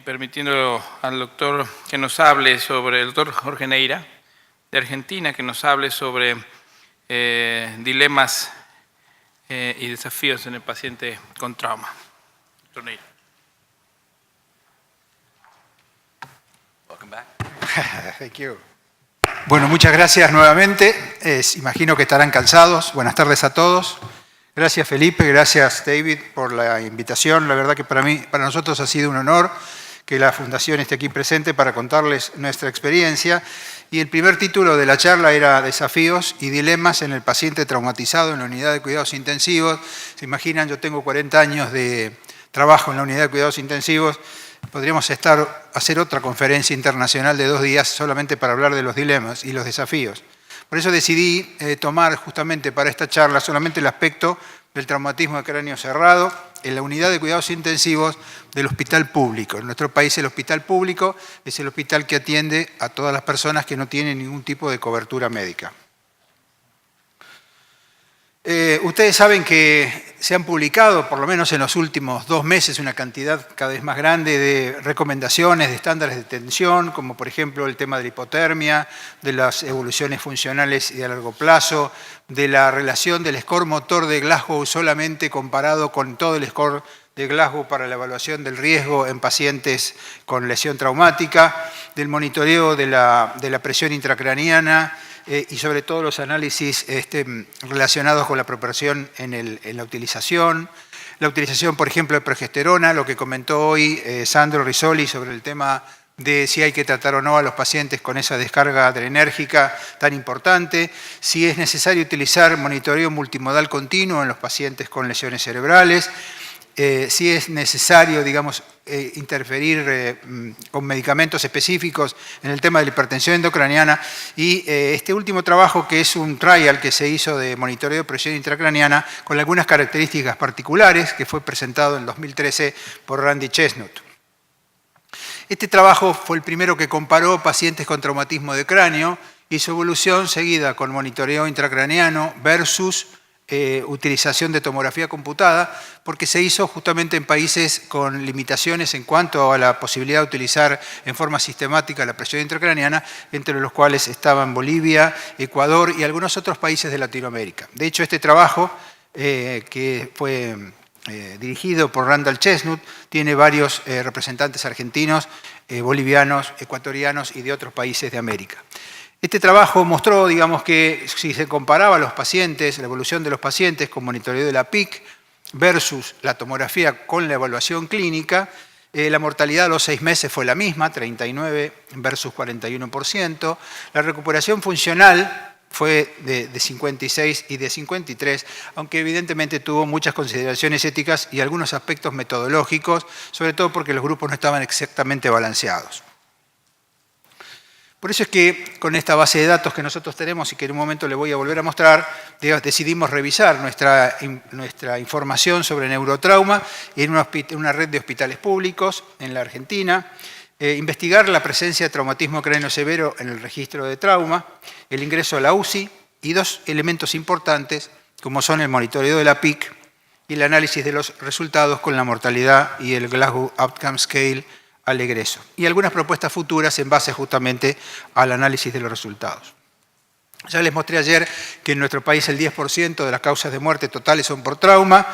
permitiendo al doctor que nos hable sobre, el doctor Jorge Neira, de Argentina, que nos hable sobre dilemas y desafíos en el paciente con trauma. Doctor Neira. Welcome back. Thank you. Bueno, muchas gracias nuevamente. Imagino que estarán cansados. Buenas tardes a todos. Gracias Felipe, gracias David por la invitación. La verdad que para nosotros ha sido un honor que la Fundación esté aquí presente para contarles nuestra experiencia. Y el primer título de la charla era Desafíos y dilemas en el paciente traumatizado en la unidad de cuidados intensivos. Se imaginan, yo tengo 40 años de trabajo en la unidad de cuidados intensivos. Podríamos hacer otra conferencia internacional de 2 días solamente para hablar de los dilemas y los desafíos. Por eso decidí tomar justamente para esta charla solamente el aspecto del traumatismo de cráneo cerrado en la unidad de cuidados intensivos del hospital público. En nuestro país el hospital público es el hospital que atiende a todas las personas que no tienen ningún tipo de cobertura médica. Ustedes saben que se han publicado, por lo menos en los últimos 2 meses, una cantidad cada vez más grande de recomendaciones, de estándares de tensión, como por ejemplo el tema de la hipotermia, de las evoluciones funcionales y a largo plazo, de la relación del score motor de Glasgow solamente comparado con todo el score de Glasgow para la evaluación del riesgo en pacientes con lesión traumática, del monitoreo de la presión intracraniana, y sobre todo los análisis relacionados con la proporción en la utilización, por ejemplo, de progesterona, lo que comentó hoy Sandro Rizzoli sobre el tema de si hay que tratar o no a los pacientes con esa descarga adrenérgica tan importante, si es necesario utilizar monitoreo multimodal continuo en los pacientes con lesiones cerebrales, si es necesario, digamos, interferir con medicamentos específicos en el tema de la hipertensión endocraniana y este último trabajo que es un trial que se hizo de monitoreo de presión intracraniana con algunas características particulares que fue presentado en 2013 por Randy Chestnut. Este trabajo fue el primero que comparó pacientes con traumatismo de cráneo y su evolución seguida con monitoreo intracraniano versus utilización de tomografía computada, porque se hizo justamente en países con limitaciones en cuanto a la posibilidad de utilizar en forma sistemática la presión intracraniana, entre los cuales estaban Bolivia, Ecuador y algunos otros países de Latinoamérica. De hecho, este trabajo, que fue dirigido por Randall Chestnut, tiene varios representantes argentinos, bolivianos, ecuatorianos y de otros países de América. Este trabajo mostró, digamos, que si se comparaba los pacientes, la evolución de los pacientes con monitoreo de la PIC versus la tomografía con la evaluación clínica, la mortalidad a los 6 meses fue la misma, 39 versus 41%. La recuperación funcional fue de 56 y de 53, aunque evidentemente tuvo muchas consideraciones éticas y algunos aspectos metodológicos, sobre todo porque los grupos no estaban exactamente balanceados. Por eso es que con esta base de datos que nosotros tenemos y que en un momento le voy a volver a mostrar, decidimos revisar nuestra información sobre neurotrauma en una red de hospitales públicos en la Argentina, investigar la presencia de traumatismo cráneo severo en el registro de trauma, el ingreso a la UCI y 2 elementos importantes como son el monitoreo de la PIC y el análisis de los resultados con la mortalidad y el Glasgow Outcome Scale al egreso, y algunas propuestas futuras en base justamente al análisis de los resultados. Ya les mostré ayer que en nuestro país el 10% de las causas de muerte totales son por trauma,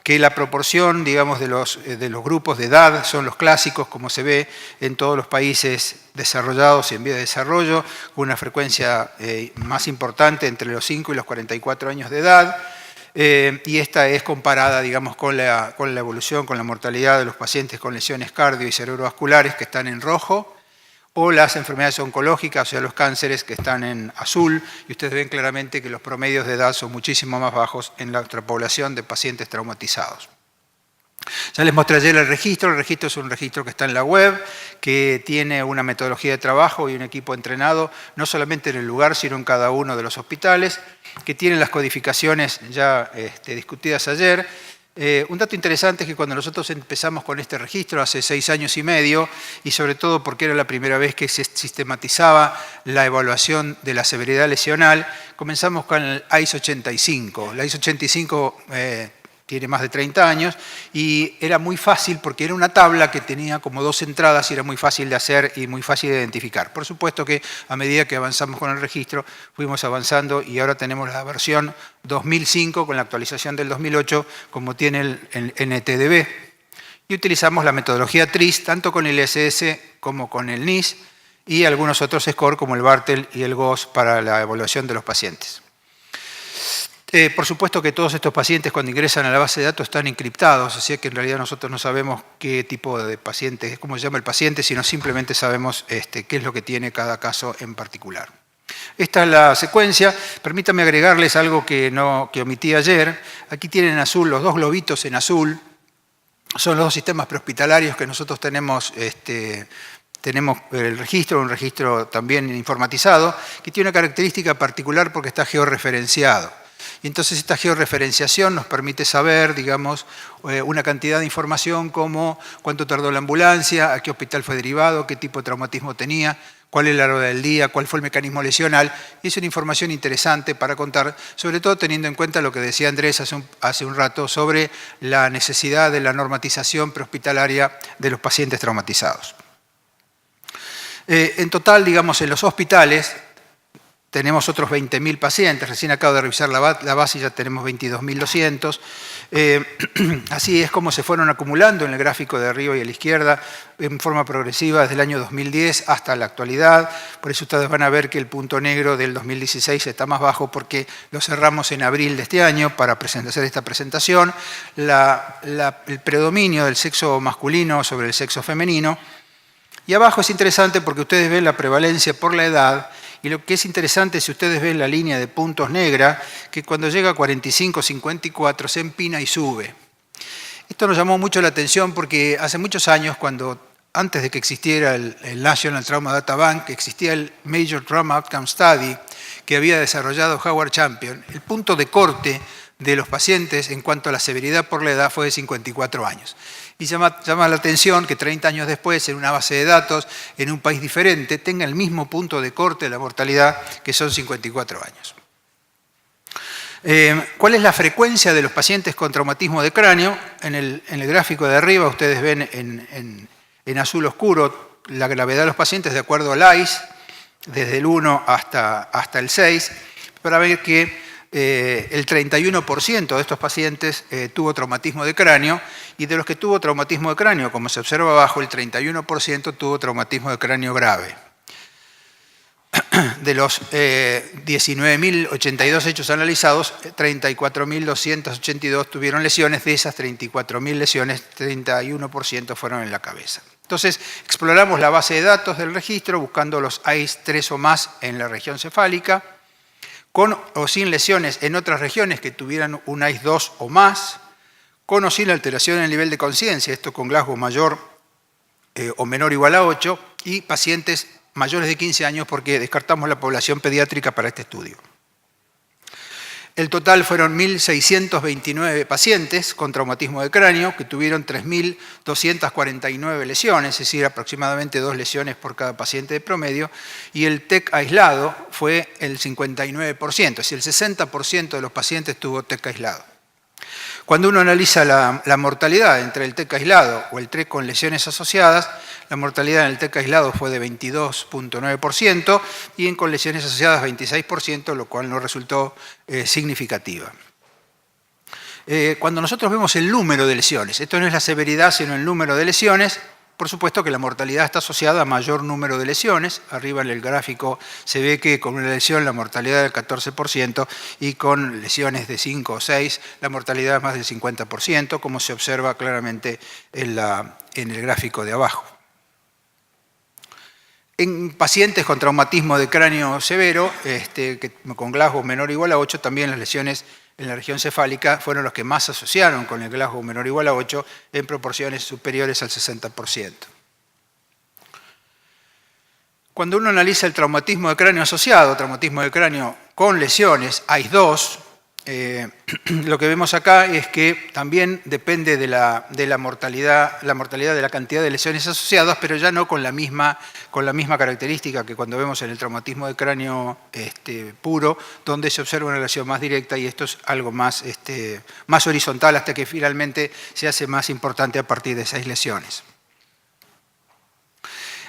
que la proporción, digamos, de los grupos de edad son los clásicos, como se ve en todos los países desarrollados y en vía de desarrollo, con una frecuencia más importante entre los 5 y los 44 años de edad. Y esta es comparada, digamos, con la evolución, con la mortalidad de los pacientes con lesiones cardio y cerebrovasculares que están en rojo, o las enfermedades oncológicas, o sea, los cánceres que están en azul, y ustedes ven claramente que los promedios de edad son muchísimo más bajos en nuestra población de pacientes traumatizados. Ya les mostré ayer el registro es un registro que está en la web, que tiene una metodología de trabajo y un equipo entrenado, no solamente en el lugar, sino en cada uno de los hospitales, que tiene las codificaciones ya discutidas ayer. Un dato interesante es que cuando nosotros empezamos con este registro hace 6 años y medio, y sobre todo porque era la primera vez que se sistematizaba la evaluación de la severidad lesional, comenzamos con el ICE 85. La ICE 85 tiene más de 30 años, y era muy fácil porque era una tabla que tenía como 2 entradas y era muy fácil de hacer y muy fácil de identificar. Por supuesto que a medida que avanzamos con el registro, fuimos avanzando y ahora tenemos la versión 2005 con la actualización del 2008 como tiene el NTDB. Y utilizamos la metodología TRIS tanto con el ISS como con el NIS y algunos otros scores como el Bartel y el GOS para la evaluación de los pacientes. Por supuesto que todos estos pacientes cuando ingresan a la base de datos están encriptados, así que en realidad nosotros no sabemos qué tipo de paciente, cómo se llama el paciente, sino simplemente sabemos qué es lo que tiene cada caso en particular. Esta es la secuencia. Permítanme agregarles algo que omití ayer. Aquí tienen en azul, los 2 globitos en azul, son los 2 sistemas prehospitalarios que nosotros tenemos tenemos el registro, un registro también informatizado, que tiene una característica particular porque está georreferenciado. Y entonces esta georreferenciación nos permite saber, digamos, una cantidad de información como cuánto tardó la ambulancia, a qué hospital fue derivado, qué tipo de traumatismo tenía, cuál es la hora del día, cuál fue el mecanismo lesional. Y es una información interesante para contar, sobre todo teniendo en cuenta lo que decía Andrés hace un rato sobre la necesidad de la normatización prehospitalaria de los pacientes traumatizados. En total, digamos, en los hospitales tenemos otros 20.000 pacientes. Recién acabo de revisar la base y ya tenemos 22.200. Así es como se fueron acumulando en el gráfico de arriba y a la izquierda en forma progresiva desde el año 2010 hasta la actualidad. Por eso ustedes van a ver que el punto negro del 2016 está más bajo porque lo cerramos en abril de este año para hacer esta presentación. El predominio del sexo masculino sobre el sexo femenino. Y abajo es interesante porque ustedes ven la prevalencia por la edad. Y lo que es interesante, si ustedes ven la línea de puntos negra, que cuando llega a 45, 54 se empina y sube. Esto nos llamó mucho la atención porque hace muchos años, antes de que existiera el National Trauma Data Bank, existía el Major Trauma Outcome Study que había desarrollado Howard Champion, el punto de corte de los pacientes en cuanto a la severidad por la edad fue de 54 años. Y llama la atención que 30 años después, en una base de datos, en un país diferente, tenga el mismo punto de corte de la mortalidad, que son 54 años. ¿Cuál es la frecuencia de los pacientes con traumatismo de cráneo? En el gráfico de arriba ustedes ven en azul oscuro la gravedad de los pacientes de acuerdo al ICE, desde el 1 hasta el 6, para ver que el 31% de estos pacientes tuvo traumatismo de cráneo y de los que tuvo traumatismo de cráneo, como se observa abajo, el 31% tuvo traumatismo de cráneo grave. De los 19.082 hechos analizados, 34.282 tuvieron lesiones. De esas 34.000 lesiones, 31% fueron en la cabeza. Entonces, exploramos la base de datos del registro buscando los ICE 3 o más en la región cefálica, con o sin lesiones en otras regiones que tuvieran un ICE 2 o más, con o sin alteración en el nivel de conciencia, esto con Glasgow mayor o menor o igual a 8, y pacientes mayores de 15 años porque descartamos la población pediátrica para este estudio. El total fueron 1.629 pacientes con traumatismo de cráneo que tuvieron 3.249 lesiones, es decir, aproximadamente 2 lesiones por cada paciente de promedio, y el TEC aislado fue el 59%, es decir, el 60% de los pacientes tuvo TEC aislado. Cuando uno analiza la mortalidad entre el TEC aislado o el TEC con lesiones asociadas, la mortalidad en el TEC aislado fue de 22.9% y con lesiones asociadas 26%, lo cual no resultó significativa. Cuando nosotros vemos el número de lesiones, esto no es la severidad sino el número de lesiones, por supuesto que la mortalidad está asociada a mayor número de lesiones. Arriba en el gráfico se ve que con una lesión la mortalidad es del 14% y con lesiones de 5 o 6 la mortalidad es más del 50%, como se observa claramente en el gráfico de abajo. En pacientes con traumatismo de cráneo severo, con Glasgow menor o igual a 8, también las lesiones en la región cefálica fueron los que más se asociaron con el Glasgow menor o igual a 8 en proporciones superiores al 60%. Cuando uno analiza el traumatismo de cráneo asociado, traumatismo de cráneo con lesiones, ICE 2, lo que vemos acá es que también depende de la mortalidad de la cantidad de lesiones asociadas, pero ya no con la misma característica que cuando vemos en el traumatismo de cráneo puro, donde se observa una relación más directa, y esto es algo más horizontal hasta que finalmente se hace más importante a partir de esas lesiones.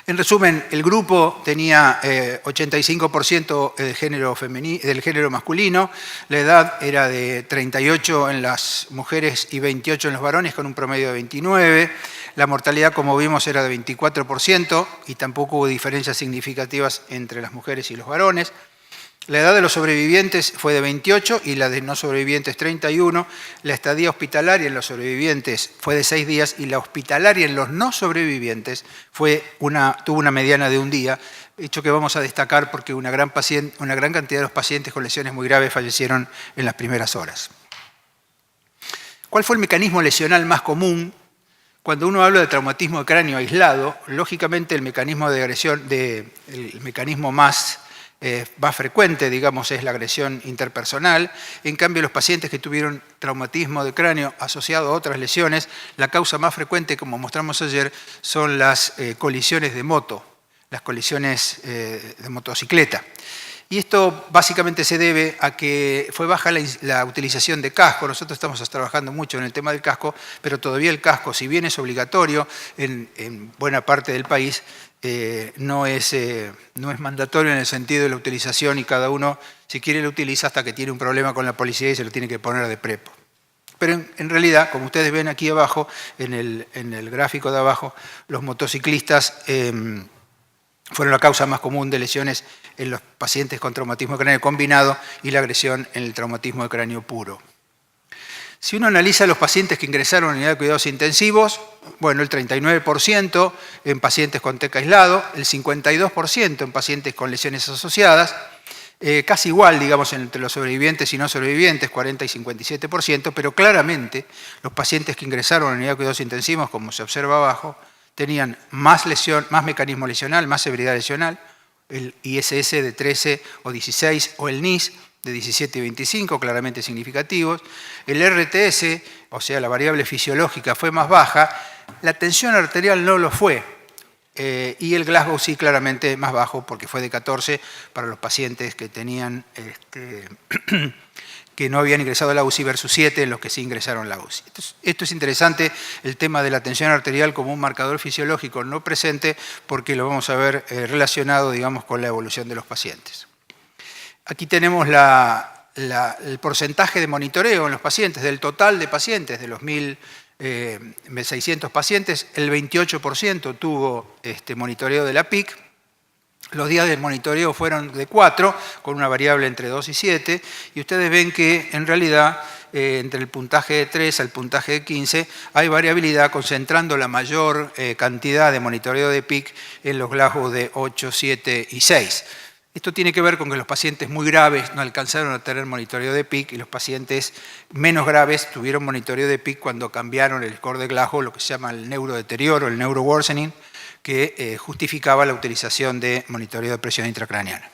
En resumen, el grupo tenía 85% del género masculino, la edad era de 38 en las mujeres y 28 en los varones, con un promedio de 29. La mortalidad, como vimos, era de 24% y tampoco hubo diferencias significativas entre las mujeres y los varones. La edad de los sobrevivientes fue de 28 y la de no sobrevivientes 31. La estadía hospitalaria en los sobrevivientes fue de 6 días y la hospitalaria en los no sobrevivientes tuvo una mediana de 1 día, hecho que vamos a destacar porque una gran cantidad de los pacientes con lesiones muy graves fallecieron en las primeras horas. ¿Cuál fue el mecanismo lesional más común? Cuando uno habla de traumatismo de cráneo aislado, lógicamente el mecanismo de agresión, el mecanismo más frecuente, digamos, es la agresión interpersonal. En cambio, los pacientes que tuvieron traumatismo de cráneo asociado a otras lesiones, la causa más frecuente, como mostramos ayer, son las colisiones de moto, las colisiones de motocicleta. Y esto básicamente se debe a que fue baja la utilización de casco. Nosotros estamos trabajando mucho en el tema del casco, pero todavía el casco, si bien es obligatorio en buena parte del país, no es mandatorio en el sentido de la utilización, y cada uno, si quiere, lo utiliza hasta que tiene un problema con la policía y se lo tiene que poner de prepo. Pero en realidad, como ustedes ven aquí abajo, en el gráfico de abajo, los motociclistas fueron la causa más común de lesiones en los pacientes con traumatismo de cráneo combinado y la agresión en el traumatismo de cráneo puro. Si uno analiza los pacientes que ingresaron en unidad de cuidados intensivos, bueno, el 39% en pacientes con TEC aislado, el 52% en pacientes con lesiones asociadas, casi igual, digamos, entre los sobrevivientes y no sobrevivientes, 40 y 57%, pero claramente los pacientes que ingresaron en unidad de cuidados intensivos, como se observa abajo, tenían más mecanismo lesional, más severidad lesional, el ISS de 13 o 16 o el NIS de 17 y 25, claramente significativos. El RTS, o sea, la variable fisiológica, fue más baja. La tensión arterial no lo fue. Y el Glasgow sí, claramente más bajo, porque fue de 14 para los pacientes que tenían que no habían ingresado a la UCI versus 7 en los que sí ingresaron a la UCI. Esto es interesante, el tema de la tensión arterial como un marcador fisiológico no presente, porque lo vamos a ver relacionado, digamos, con la evolución de los pacientes. Aquí tenemos el porcentaje de monitoreo en los pacientes, del total de pacientes, de los 1.600 pacientes, el 28% tuvo monitoreo de la PIC. Los días del monitoreo fueron de 4, con una variable entre 2 y 7, y ustedes ven que en realidad entre el puntaje de 3 al puntaje de 15 hay variabilidad, concentrando la mayor cantidad de monitoreo de PIC en los Glasgow de 8, 7 y 6. Esto tiene que ver con que los pacientes muy graves no alcanzaron a tener monitoreo de PIC y los pacientes menos graves tuvieron monitoreo de PIC cuando cambiaron el score de Glasgow, lo que se llama el neurodeterioro, el neuroworsening, que justificaba la utilización de monitoreo de presión intracraneana.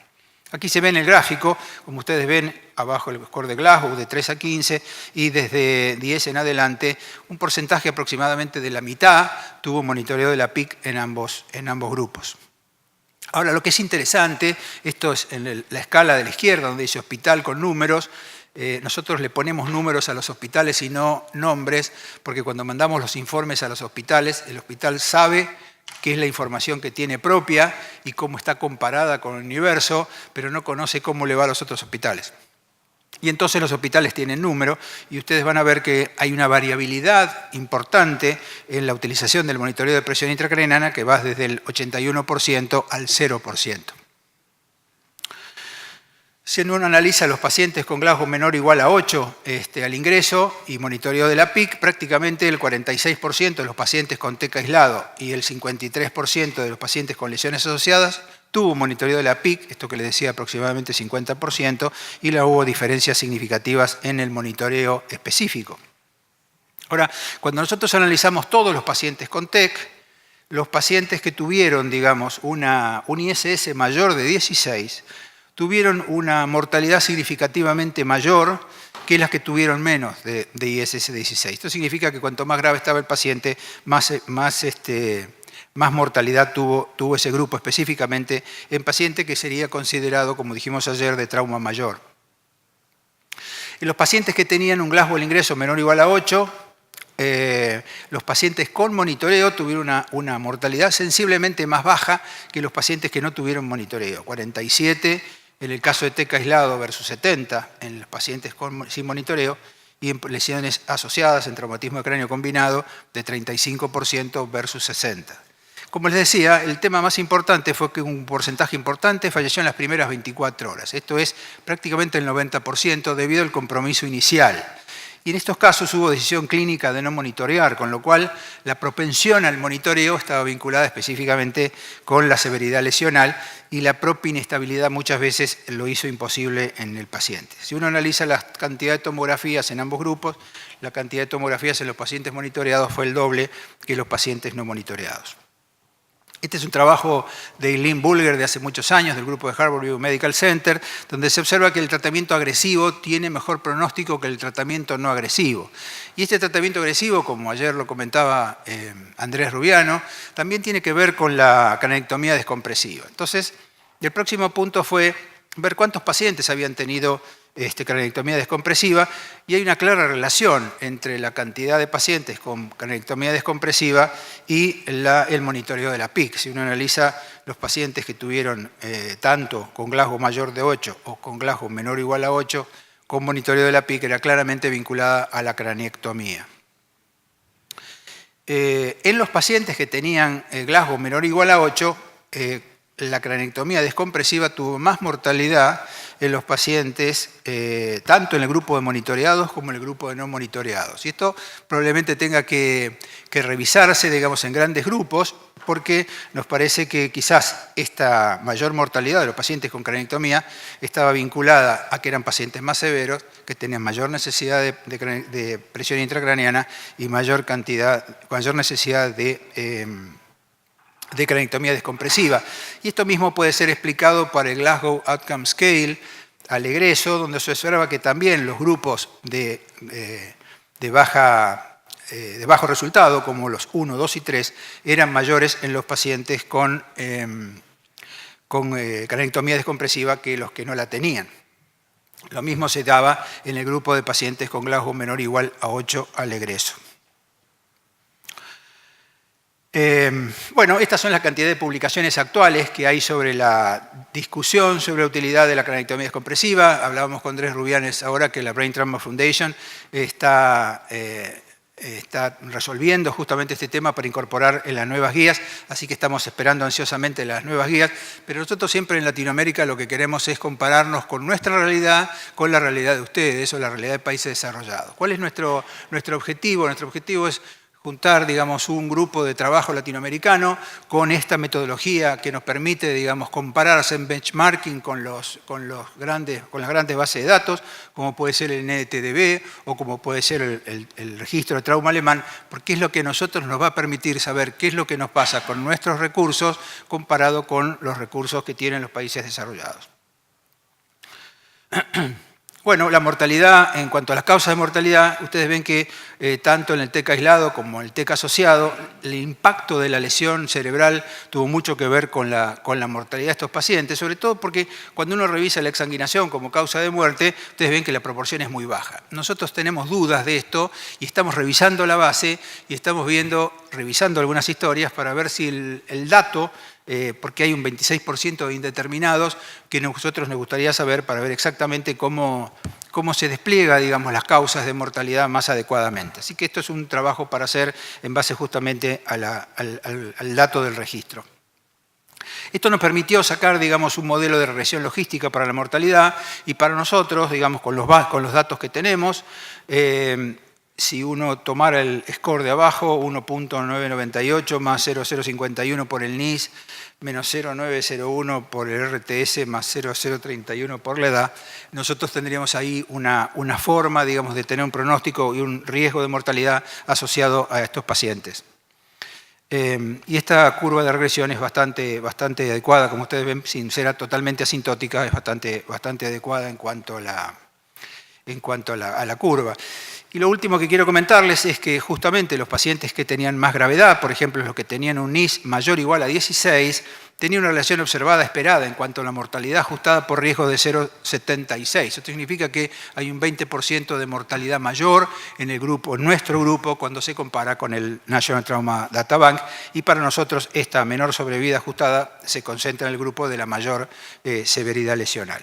Aquí se ve en el gráfico, como ustedes ven, abajo el score de Glasgow de 3 a 15 y desde 10 en adelante un porcentaje aproximadamente de la mitad tuvo monitoreo de la PIC en ambos grupos. Ahora, lo que es interesante, esto es en la escala de la izquierda, donde dice hospital con números. Nosotros le ponemos números a los hospitales y no nombres, porque cuando mandamos los informes a los hospitales, el hospital sabe qué es la información que tiene propia y cómo está comparada con el universo, pero no conoce cómo le va a los otros hospitales. Y entonces los hospitales tienen número y ustedes van a ver que hay una variabilidad importante en la utilización del monitoreo de presión intracraneana que va desde el 81% al 0%. Si uno analiza los pacientes con Glasgow menor o igual a 8 al ingreso y monitoreo de la PIC, prácticamente el 46% de los pacientes con TEC aislado y el 53% de los pacientes con lesiones asociadas tuvo monitoreo de la PIC, esto que les decía aproximadamente 50%, y no hubo diferencias significativas en el monitoreo específico. Ahora, cuando nosotros analizamos todos los pacientes con TEC, los pacientes que tuvieron, digamos, un ISS mayor de 16, tuvieron una mortalidad significativamente mayor que las que tuvieron menos de ISS-16. Esto significa que cuanto más grave estaba el paciente, más mortalidad tuvo ese grupo, específicamente en paciente que sería considerado, como dijimos ayer, de trauma mayor. En los pacientes que tenían un Glasgow al ingreso menor o igual a 8, los pacientes con monitoreo tuvieron una mortalidad sensiblemente más baja que los pacientes que no tuvieron monitoreo. 47 en el caso de TEC aislado versus 70 en los pacientes sin monitoreo, y en lesiones asociadas en traumatismo de cráneo combinado de 35% versus 60%. Como les decía, el tema más importante fue que un porcentaje importante falleció en las primeras 24 horas. Esto es prácticamente el 90% debido al compromiso inicial. Y en estos casos hubo decisión clínica de no monitorear, con lo cual la propensión al monitoreo estaba vinculada específicamente con la severidad lesional y la propia inestabilidad muchas veces lo hizo imposible en el paciente. Si uno analiza la cantidad de tomografías en ambos grupos, la cantidad de tomografías en los pacientes monitoreados fue el doble que los pacientes no monitoreados. Este es un trabajo de Eileen Bulger de hace muchos años, del grupo de Harborview Medical Center, donde se observa que el tratamiento agresivo tiene mejor pronóstico que el tratamiento no agresivo. Y este tratamiento agresivo, como ayer lo comentaba Andrés Rubiano, también tiene que ver con la cranectomía descompresiva. Entonces, el próximo punto fue ver cuántos pacientes habían tenido cranectomía descompresiva, y hay una clara relación entre la cantidad de pacientes con cranectomía descompresiva y el monitoreo de la PIC. Si uno analiza los pacientes que tuvieron tanto con Glasgow mayor de 8 o con Glasgow menor o igual a 8, con monitoreo de la PIC era claramente vinculada a la cranectomía. En los pacientes que tenían Glasgow menor o igual a 8, la cranectomía descompresiva tuvo más mortalidad en los pacientes, tanto en el grupo de monitoreados como en el grupo de no monitoreados. Y esto probablemente tenga que revisarse, digamos, en grandes grupos, porque nos parece que quizás esta mayor mortalidad de los pacientes con cranectomía estaba vinculada a que eran pacientes más severos, que tenían mayor necesidad de presión intracraneana y mayor necesidad de cranectomía descompresiva. Y esto mismo puede ser explicado para el Glasgow Outcome Scale al egreso, donde se observa que también los grupos de bajo resultado, como los 1, 2 y 3, eran mayores en los pacientes con cranectomía descompresiva que los que no la tenían. Lo mismo se daba en el grupo de pacientes con Glasgow menor o igual a 8 al egreso. Bueno, estas son la cantidad de publicaciones actuales que hay sobre la discusión sobre la utilidad de la cranectomía descompresiva. Hablábamos con Andrés Rubianes ahora que la Brain Trauma Foundation está resolviendo justamente este tema para incorporar en las nuevas guías, así que estamos esperando ansiosamente las nuevas guías, pero nosotros siempre en Latinoamérica lo que queremos es compararnos con nuestra realidad, con la realidad de ustedes o la realidad de países desarrollados. ¿Cuál es nuestro objetivo? Nuestro objetivo es juntar, digamos, un grupo de trabajo latinoamericano con esta metodología que nos permite, digamos, compararse en benchmarking con las grandes bases de datos, como puede ser el NTDB o como puede ser el registro de trauma alemán, porque es lo que a nosotros nos va a permitir saber qué es lo que nos pasa con nuestros recursos comparado con los recursos que tienen los países desarrollados. Bueno, la mortalidad, en cuanto a las causas de mortalidad, ustedes ven que tanto en el TEC aislado como en el TEC asociado, el impacto de la lesión cerebral tuvo mucho que ver con la mortalidad de estos pacientes, sobre todo porque cuando uno revisa la exsanguinación como causa de muerte, ustedes ven que la proporción es muy baja. Nosotros tenemos dudas de esto y estamos revisando la base y estamos revisando algunas historias para ver si el dato, porque hay un 26% de indeterminados que nosotros nos gustaría saber para ver exactamente cómo se despliega, digamos, las causas de mortalidad más adecuadamente. Así que esto es un trabajo para hacer en base justamente al dato del registro. Esto nos permitió sacar, digamos, un modelo de regresión logística para la mortalidad y para nosotros, digamos, con los datos que tenemos, si uno tomara el score de abajo, 1.998 más 0.051 por el NIS, menos 0.901 por el RTS, más 0.031 por la edad, nosotros tendríamos ahí una forma, digamos, de tener un pronóstico y un riesgo de mortalidad asociado a estos pacientes. Y esta curva de regresión es bastante adecuada, como ustedes ven, sin ser totalmente asintótica, es bastante adecuada en cuanto a en cuanto a la curva. Y lo último que quiero comentarles es que justamente los pacientes que tenían más gravedad, por ejemplo, los que tenían un NIS mayor o igual a 16, tenían una relación observada esperada en cuanto a la mortalidad ajustada por riesgo de 0,76. Esto significa que hay un 20% de mortalidad mayor en el grupo, en nuestro grupo, cuando se compara con el National Trauma Data Bank, y para nosotros esta menor sobrevida ajustada se concentra en el grupo de la mayor severidad lesional.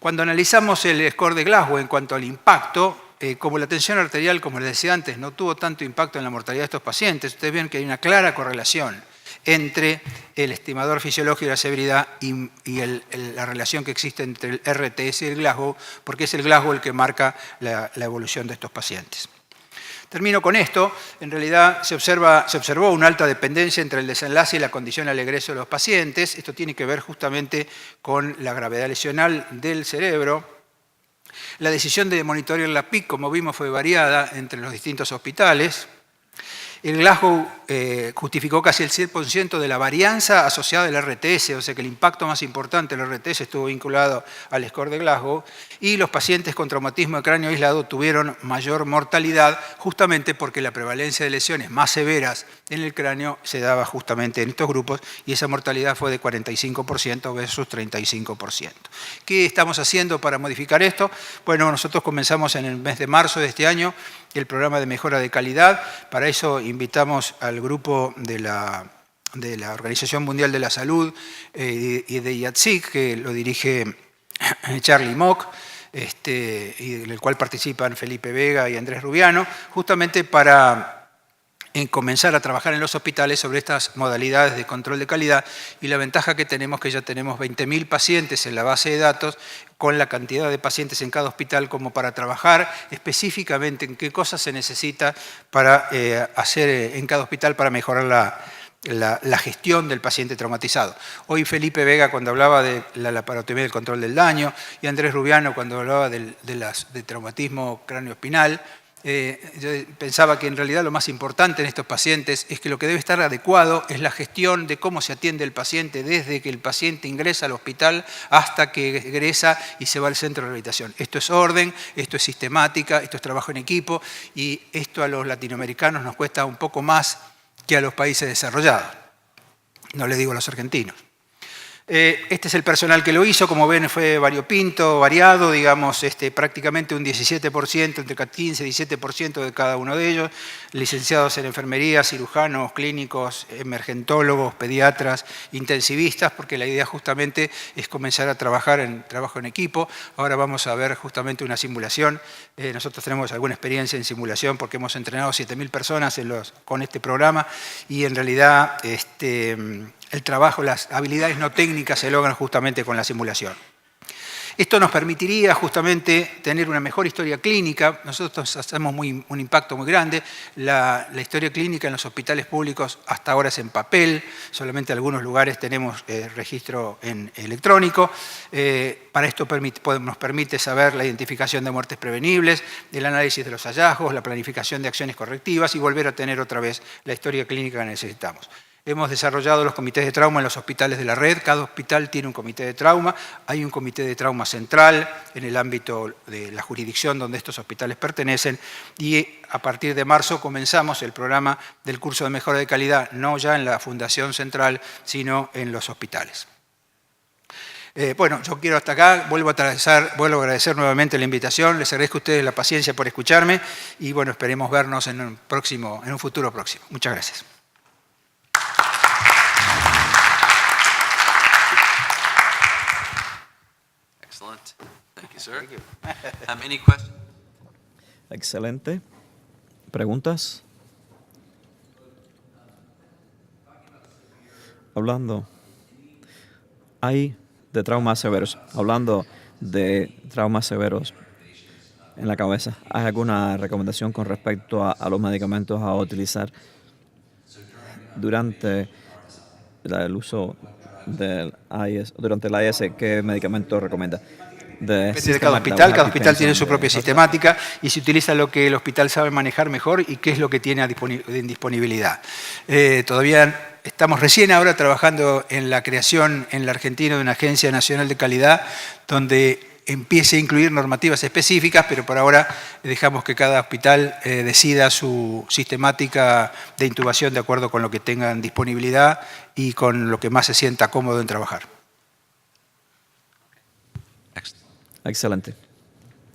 Cuando analizamos el score de Glasgow en cuanto al impacto, como la tensión arterial, como les decía antes, no tuvo tanto impacto en la mortalidad de estos pacientes, ustedes ven que hay una clara correlación entre el estimador fisiológico de la severidad y la relación que existe entre el RTS y el Glasgow, porque es el Glasgow el que marca la evolución de estos pacientes. Termino con esto. En realidad se observó una alta dependencia entre el desenlace y la condición al egreso de los pacientes. Esto tiene que ver justamente con la gravedad lesional del cerebro. La decisión de monitorear la PIC, como vimos, fue variada entre los distintos hospitales. El Glasgow justificó casi el 100% de la varianza asociada al RTS, o sea que el impacto más importante del RTS estuvo vinculado al score de Glasgow, y los pacientes con traumatismo de cráneo aislado tuvieron mayor mortalidad justamente porque la prevalencia de lesiones más severas en el cráneo se daba justamente en estos grupos, y esa mortalidad fue de 45% versus 35%. ¿Qué estamos haciendo para modificar esto? Bueno, nosotros comenzamos en el mes de marzo de este año el programa de mejora de calidad. Para eso invitamos al grupo de la Organización Mundial de la Salud y de IATSIC, que lo dirige Charlie Mock, y en el cual participan Felipe Vega y Andrés Rubiano, justamente para comenzar a trabajar en los hospitales sobre estas modalidades de control de calidad. Y la ventaja que tenemos es que ya tenemos 20.000 pacientes en la base de datos, con la cantidad de pacientes en cada hospital como para trabajar específicamente en qué cosas se necesita para hacer en cada hospital para mejorar la gestión del paciente traumatizado. Hoy Felipe Vega, cuando hablaba de la laparotomía del control del daño, y Andrés Rubiano, cuando hablaba de traumatismo craneoespinal, yo pensaba que en realidad lo más importante en estos pacientes es que lo que debe estar adecuado es la gestión de cómo se atiende el paciente desde que el paciente ingresa al hospital hasta que egresa y se va al centro de rehabilitación. Esto es orden, esto es sistemática, esto es trabajo en equipo, y esto a los latinoamericanos nos cuesta un poco más que a los países desarrollados. No les digo a los argentinos. Este es el personal que lo hizo, como ven fue variopinto, variado, digamos, prácticamente un 17%, entre 15 y 17% de cada uno de ellos, licenciados en enfermería, cirujanos, clínicos, emergentólogos, pediatras, intensivistas, porque la idea justamente es comenzar a trabajar en trabajo en equipo. Ahora vamos a ver justamente una simulación. Nosotros tenemos alguna experiencia en simulación porque hemos entrenado 7.000 personas con este programa, y en realidad el trabajo, las habilidades no técnicas se logran justamente con la simulación. Esto nos permitiría justamente tener una mejor historia clínica. Nosotros hacemos un impacto muy grande. La historia clínica en los hospitales públicos hasta ahora es en papel. Solamente en algunos lugares tenemos registro en electrónico. Para esto nos permite saber la identificación de muertes prevenibles, el análisis de los hallazgos, la planificación de acciones correctivas y volver a tener otra vez la historia clínica que necesitamos. Hemos desarrollado los comités de trauma en los hospitales de la red. Cada hospital tiene un comité de trauma. Hay un comité de trauma central en el ámbito de la jurisdicción donde estos hospitales pertenecen. Y a partir de marzo comenzamos el programa del curso de mejora de calidad, no ya en la Fundación Central, sino en los hospitales. Bueno, yo quiero hasta acá. Vuelvo a agradecer nuevamente la invitación. Les agradezco a ustedes la paciencia por escucharme. Y bueno, esperemos vernos en un futuro próximo. Muchas gracias. Excellent. Thank you, sir. Any questions? Excelente. ¿Preguntas? Hablando de traumas severos en la cabeza, ¿hay alguna recomendación con respecto a los medicamentos a utilizar durante el uso del AIS, durante el AIS? ¿Qué medicamento recomienda? Depende de cada hospital tiene su propia sistemática y se utiliza lo que el hospital sabe manejar mejor y qué es lo que tiene en disponibilidad. Todavía estamos recién ahora trabajando en la creación en la Argentina de una Agencia Nacional de Calidad donde empiece a incluir normativas específicas, pero por ahora dejamos que cada hospital decida su sistemática de intubación de acuerdo con lo que tengan disponibilidad y con lo que más se sienta cómodo en trabajar. Excellent. Excelente.